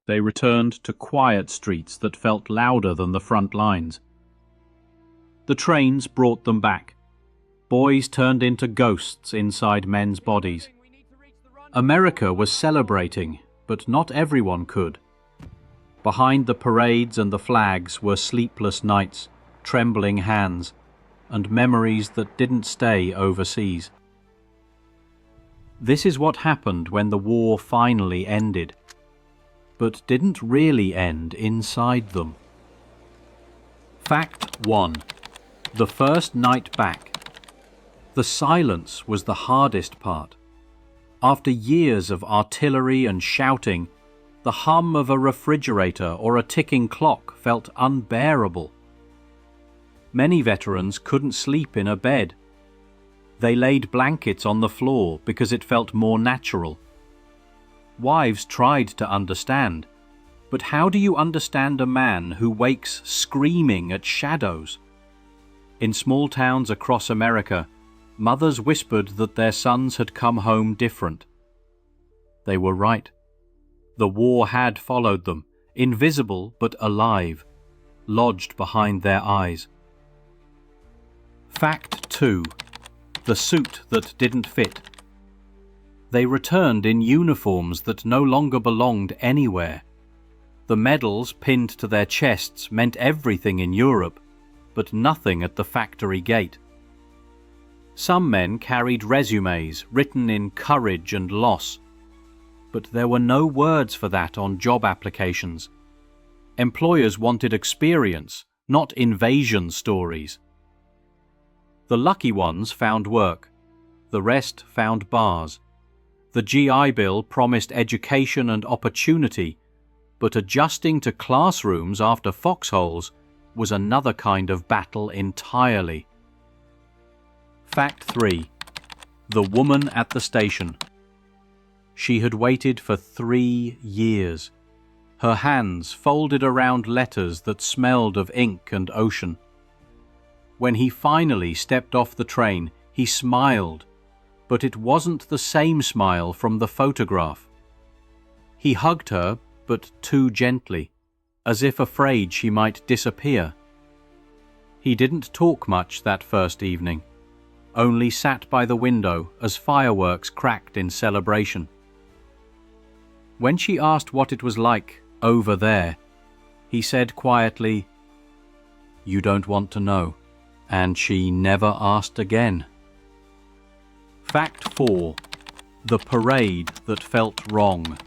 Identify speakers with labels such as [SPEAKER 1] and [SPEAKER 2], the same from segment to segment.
[SPEAKER 1] They returned to quiet streets that felt louder than the front lines. The trains brought them back. Boys turned into ghosts inside men's bodies. America was celebrating, but not everyone could. Behind the parades and the flags were sleepless nights, trembling hands, and memories that didn't stay overseas. This is what happened when the war finally ended, but didn't really end inside them. Fact 1. The first night back. The silence was the hardest part. After years of artillery and shouting, the hum of a refrigerator or a ticking clock felt unbearable. Many veterans couldn't sleep in a bed. They laid blankets on the floor because it felt more natural. Wives tried to understand, but how do you understand a man who wakes screaming at shadows? In small towns across America, mothers whispered that their sons had come home different. They were right. The war had followed them, invisible but alive, lodged behind their eyes. Fact 2. The suit that didn't fit. They returned in uniforms that no longer belonged anywhere. The medals pinned to their chests meant everything in Europe, but nothing at the factory gate. Some men carried resumes written in courage and loss, but there were no words for that on job applications. Employers wanted experience, not invasion stories. The lucky ones found work. The rest found bars. The GI Bill promised education and opportunity, but adjusting to classrooms after foxholes was another kind of battle entirely. Fact 3. The woman at the station. She had waited for 3 years, her hands folded around letters that smelled of ink and ocean. When he finally stepped off the train, he smiled, but it wasn't the same smile from the photograph. He hugged her, but too gently, as if afraid she might disappear. He didn't talk much that first evening, only sat by the window as fireworks cracked in celebration. When she asked what it was like over there, he said quietly, "You don't want to know," and she never asked again. Fact 4. The parade that felt wrong.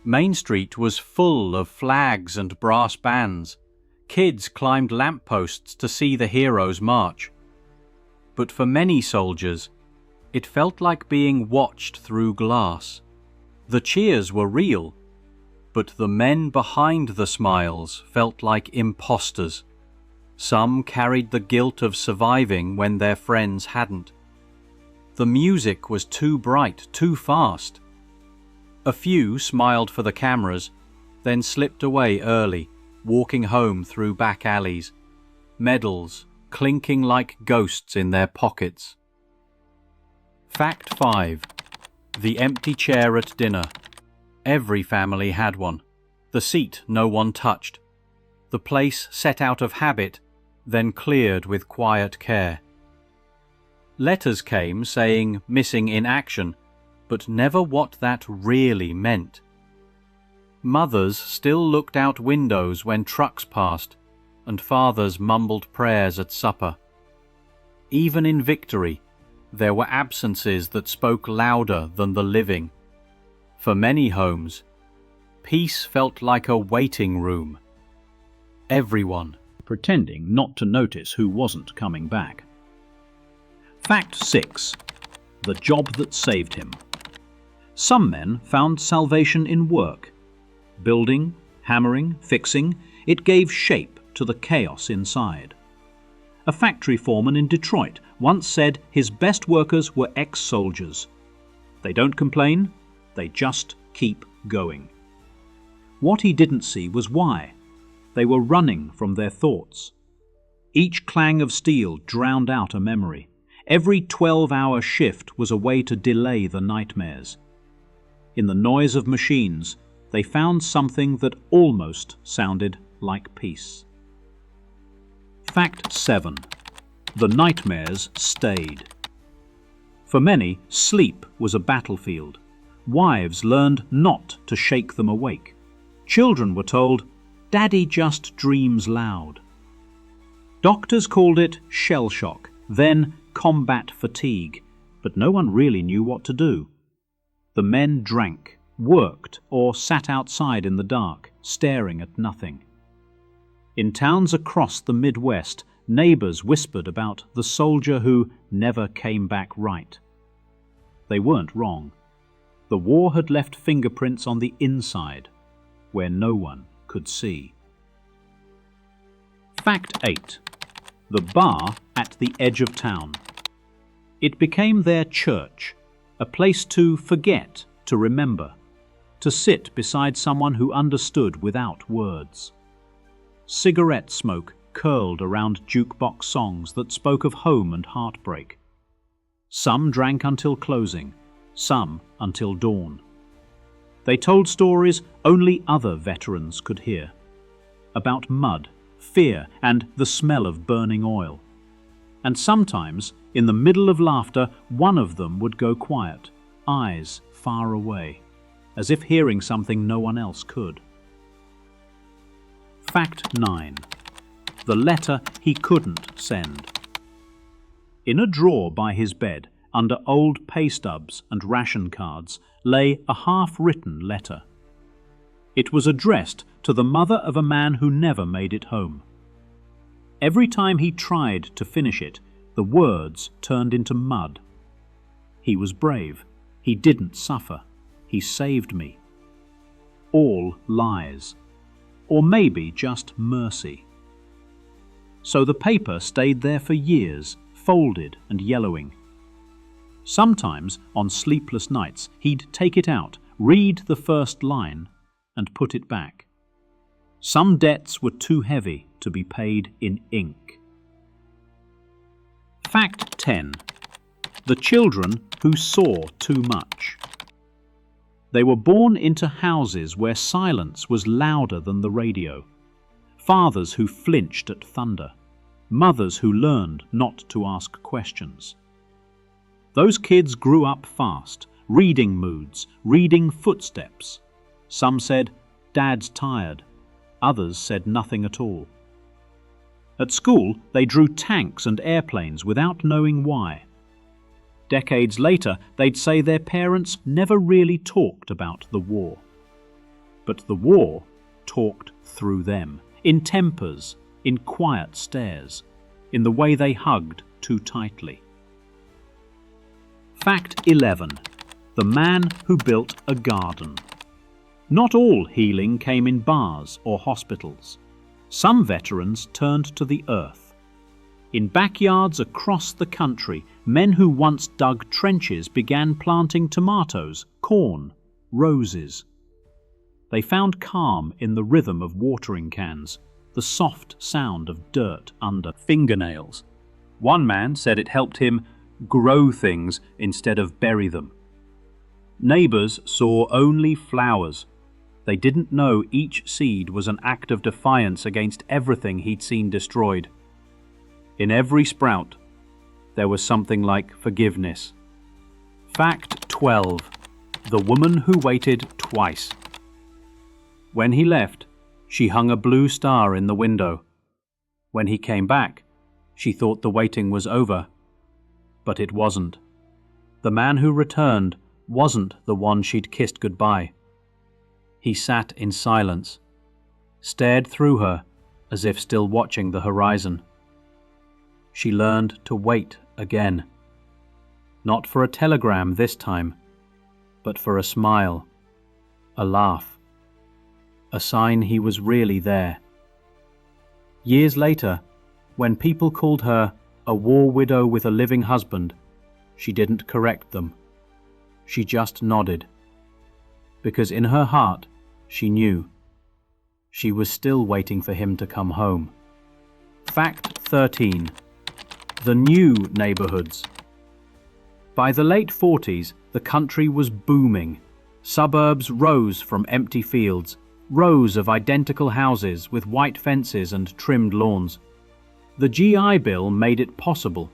[SPEAKER 1] Main Street was full of flags and brass bands. Kids climbed lampposts to see the heroes march. But for many soldiers, it felt like being watched through glass. The cheers were real, but the men behind the smiles felt like imposters. Some carried the guilt of surviving when their friends hadn't. The music was too bright, too fast. A few smiled for the cameras, then slipped away early, walking home through back alleys, medals clinking like ghosts in their pockets. Fact 5. The empty chair at dinner. Every family had one. The seat no one touched. The place set out of habit, then cleared with quiet care. Letters came saying missing in action, but never what that really meant. Mothers still looked out windows when trucks passed, and fathers mumbled prayers at supper. Even in victory, there were absences that spoke louder than the living. For many homes, peace felt like a waiting room. Everyone
[SPEAKER 2] pretending not to notice who wasn't coming back. Fact 6. The job that saved him. Some men found salvation in work. Building, hammering, fixing, it gave shape to the chaos inside. A factory foreman in Detroit once said his best workers were ex-soldiers. They don't complain, they just keep going. What he didn't see was why. They were running from their thoughts. Each clang of steel drowned out a memory. Every 12-hour shift was a way to delay the nightmares. In the noise of machines, they found something that almost sounded like peace. Fact 7. The nightmares stayed. For many, sleep was a battlefield. Wives learned not to shake them awake. Children were told, "Daddy just dreams loud." Doctors called it shell shock, then combat fatigue, but no one really knew what to do. The men drank, worked, or sat outside in the dark, staring at nothing. In towns across the Midwest, neighbors whispered about the soldier who never came back right. They weren't wrong. The war had left fingerprints on the inside, where no one could see. Fact 8. The bar at the edge of town. It became their church, a place to forget, to remember, to sit beside someone who understood without words. Cigarette smoke curled around jukebox songs that spoke of home and heartbreak. Some drank until closing, some until dawn. They told stories only other veterans could hear, about mud, fear, and the smell of burning oil. And sometimes, in the middle of laughter, one of them would go quiet, eyes far away, as if hearing something no one else could. Fact 9. The letter he couldn't send. In a drawer by his bed, under old pay stubs and ration cards, lay a half-written letter. It was addressed to the mother of a man who never made it home. Every time he tried to finish it, the words turned into mud. He was brave. He didn't suffer. He saved me. All lies. Or maybe just mercy. So the paper stayed there for years, folded and yellowing. Sometimes, on sleepless nights, he'd take it out, read the first line, and put it back. Some debts were too heavy to be paid in ink. Fact 10. The children who saw too much. They were born into houses where silence was louder than the radio. Fathers who flinched at thunder. Mothers who learned not to ask questions. Those kids grew up fast, reading moods, reading footsteps. Some said, "Dad's tired." Others said nothing at all. At school, they drew tanks and airplanes without knowing why. Decades later, they'd say their parents never really talked about the war. But the war talked through them, in tempers, in quiet stares, in the way they hugged too tightly. Fact 11. The man who built a garden. Not all healing came in bars or hospitals. Some veterans turned to the earth. In backyards across the country, men who once dug trenches began planting tomatoes, corn, roses. They found calm in the rhythm of watering cans, the soft sound of dirt under fingernails. One man said it helped him grow things instead of bury them. Neighbors saw only flowers. They didn't know each seed was an act of defiance against everything he'd seen destroyed. In every sprout, there was something like forgiveness. Fact 12. The woman who waited twice. When he left, she hung a blue star in the window. When he came back, she thought the waiting was over. But it wasn't. The man who returned wasn't the one she'd kissed goodbye. He sat in silence, stared through her as if still watching the horizon. She learned to wait again. Not for a telegram this time, but for a smile, a laugh, a sign he was really there. Years later, when people called her a war widow with a living husband, she didn't correct them. She just nodded, because in her heart she knew she was still waiting for him to come home. Fact 13. The new neighborhoods. By the late 40s, the country was booming.
[SPEAKER 1] Suburbs rose from empty fields, rows of identical houses with white fences and trimmed lawns. The GI Bill made it possible,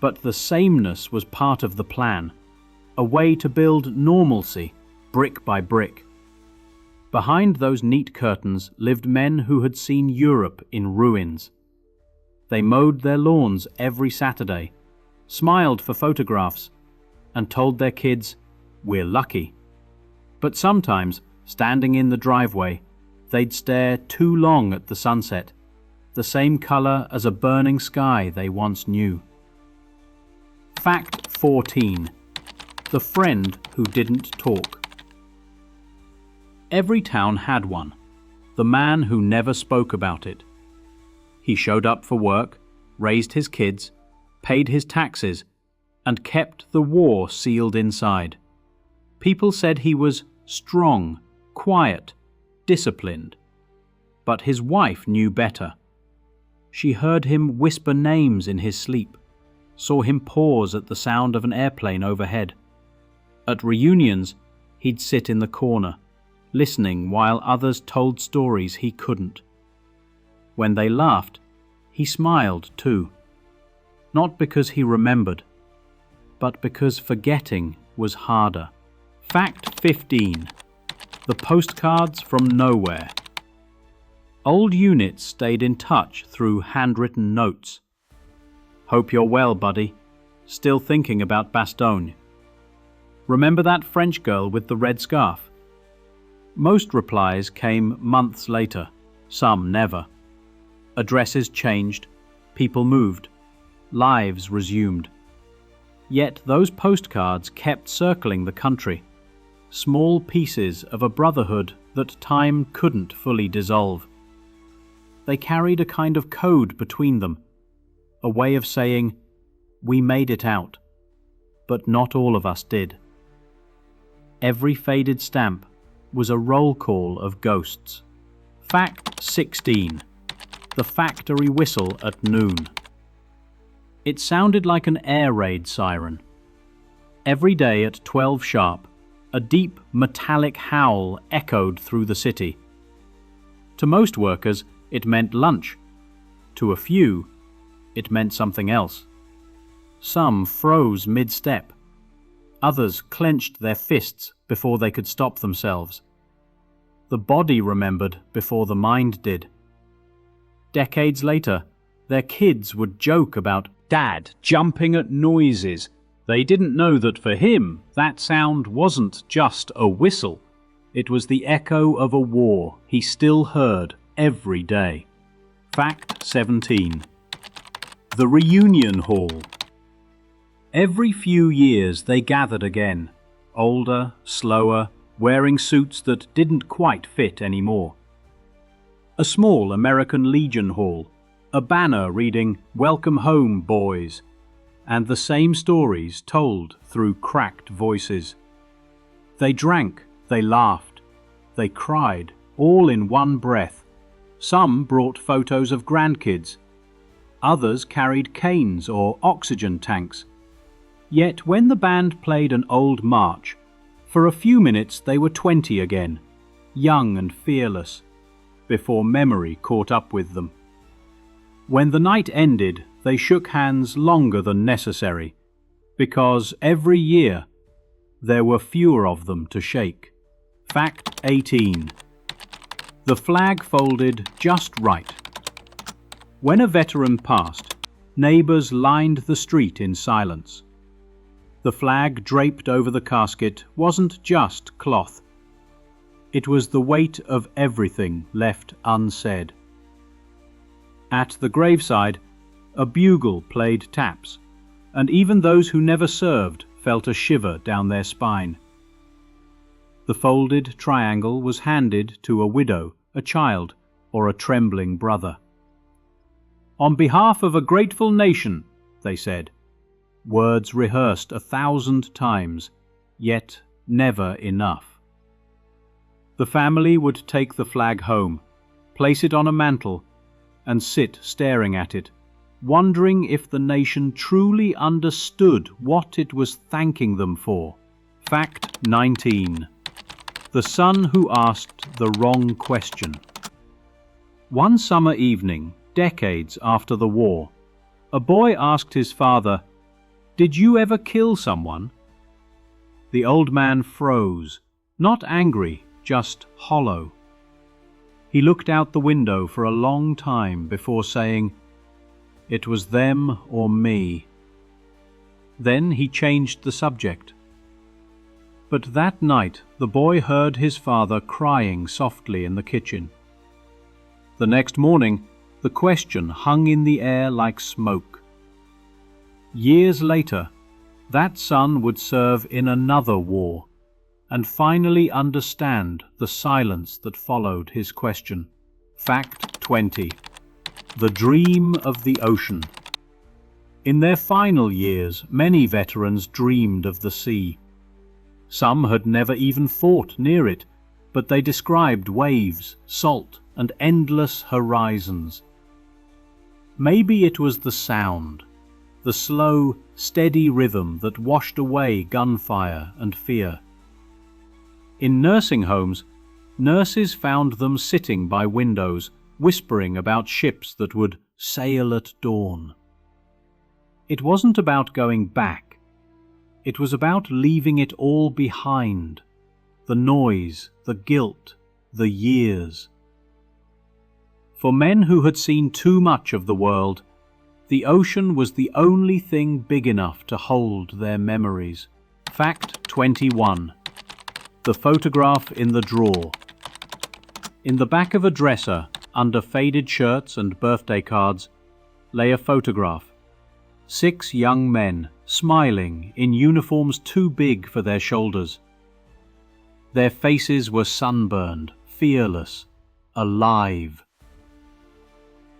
[SPEAKER 1] but the sameness was part of the plan, a way to build normalcy, brick by brick. Behind those neat curtains lived men who had seen Europe in ruins. They mowed their lawns every Saturday, smiled for photographs, and told their kids, "We're lucky." But sometimes, standing in the driveway, they'd stare too long at the sunset, the same color as a burning sky they once knew. Fact 14. The friend who didn't talk. Every town had one, the man who never spoke about it. He showed up for work, raised his kids, paid his taxes, and kept the war sealed inside. People said he was strong, quiet, disciplined. But his wife knew better. She heard him whisper names in his sleep, saw him pause at the sound of an airplane overhead. At reunions, he'd sit in the corner, listening while others told stories he couldn't. When they laughed, he smiled too. Not because he remembered, but because forgetting was harder. Fact 15. The postcards from nowhere. Old units stayed in touch through handwritten notes. "Hope you're well, buddy. Still thinking about Bastogne. Remember that French girl with the red scarf?" Most replies came months later, some never. Addresses changed, people moved, lives resumed. Yet those postcards kept circling the country, small pieces of a brotherhood that time couldn't fully dissolve. They carried a kind of code between them, a way of saying, "We made it out, but not all of us did." Every faded stamp was a roll call of ghosts. Fact 16. The factory whistle at noon. It sounded like an air raid siren. Every day at 12 sharp, a deep metallic howl echoed through the city. To most workers, it meant lunch. To a few, it meant something else. Some froze mid-step. Others clenched their fists before they could stop themselves. The body remembered before the mind did. Decades later, their kids would joke about Dad jumping at noises. They didn't know that for him, that sound wasn't just a whistle. It was the echo of a war he still heard every day. Fact 17. The reunion hall. Every few years they gathered again, older, slower, wearing suits that didn't quite fit anymore. A small American Legion hall, a banner reading, "Welcome home, boys," and the same stories told through cracked voices. They drank, they laughed, they cried, all in one breath. Some brought photos of grandkids. Others carried canes or oxygen tanks. Yet when the band played an old march, for a few minutes they were 20 again, young and fearless, before memory caught up with them. When the night ended, they shook hands longer than necessary, because every year there were fewer of them to shake. Fact 18. The flag folded just right. When a veteran passed, neighbors lined the street in silence. The flag draped over the casket wasn't just cloth. It was the weight of everything left unsaid. At the graveside, a bugle played taps, and even those who never served felt a shiver down their spine. The folded triangle was handed to a widow, a child, or a trembling brother. "On behalf of a grateful nation," they said, words rehearsed 1,000 times, yet never enough. The family would take the flag home, place it on a mantel, and sit staring at it, wondering if the nation truly understood what it was thanking them for. Fact 19. The son who asked the wrong question. One summer evening, decades after the war, a boy asked his father, "Did you ever kill someone?" The old man froze, not angry, just hollow. He looked out the window for a long time before saying, "It was them or me." Then he changed the subject. But that night the boy heard his father crying softly in the kitchen. The next morning, the question hung in the air like smoke. Years later, that son would serve in another war and finally understand the silence that followed his question. Fact 20. The dream of the ocean. In their final years, many veterans dreamed of the sea. Some had never even fought near it, but they described waves, salt, and endless horizons. Maybe it was the sound, the slow, steady rhythm that washed away gunfire and fear. In nursing homes, nurses found them sitting by windows, whispering about ships that would sail at dawn. It wasn't about going back. It was about leaving it all behind, the noise, the guilt, the years. For men who had seen too much of the world, the ocean was the only thing big enough to hold their memories. Fact 21. The photograph in the drawer. In the back of a dresser, under faded shirts and birthday cards, lay a photograph. 6 young men, smiling, in uniforms too big for their shoulders. Their faces were sunburned, fearless, alive.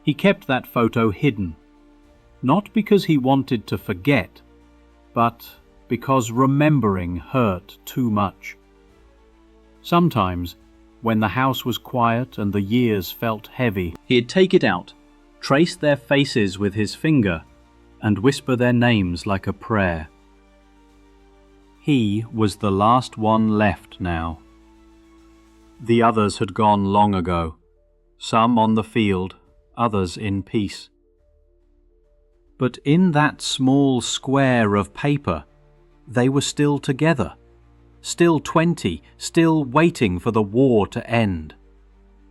[SPEAKER 1] He kept that photo hidden, not because he wanted to forget, but because remembering hurt too much. Sometimes, when the house was quiet and the years felt heavy, he'd take it out, trace their faces with his finger, and whisper their names like a prayer. He was the last one left now. The others had gone long ago, some on the field, others in peace. But in that small square of paper, they were still together, still 20, still waiting for the war to end.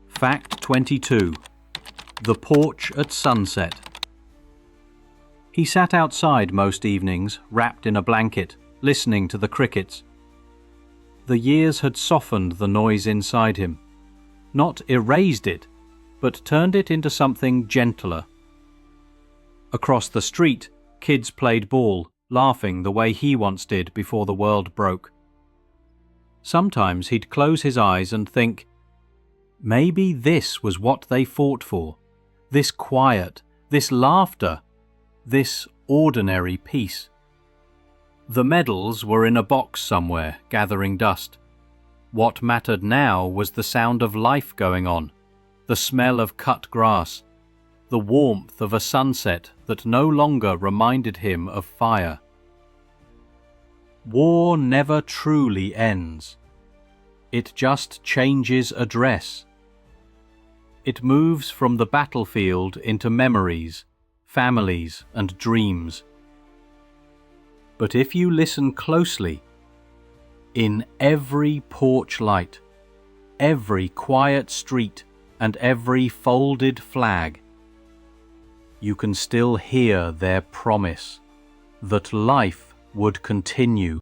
[SPEAKER 1] Fact 22. The porch at sunset. He sat outside most evenings, wrapped in a blanket, listening to the crickets. The years had softened the noise inside him, not erased it, but turned it into something gentler. Across the street, kids played ball, laughing the way he once did before the world broke. Sometimes he'd close his eyes and think, maybe this was what they fought for, this quiet, this laughter, this ordinary peace. The medals were in a box somewhere, gathering dust. What mattered now was the sound of life going on, the smell of cut grass, the warmth of a sunset that no longer reminded him of fire. War never truly ends. It just changes address. It moves from the battlefield into memories, families, and dreams. But if you listen closely, in every porch light, every quiet street, and every folded flag, you can still hear their promise that life would continue.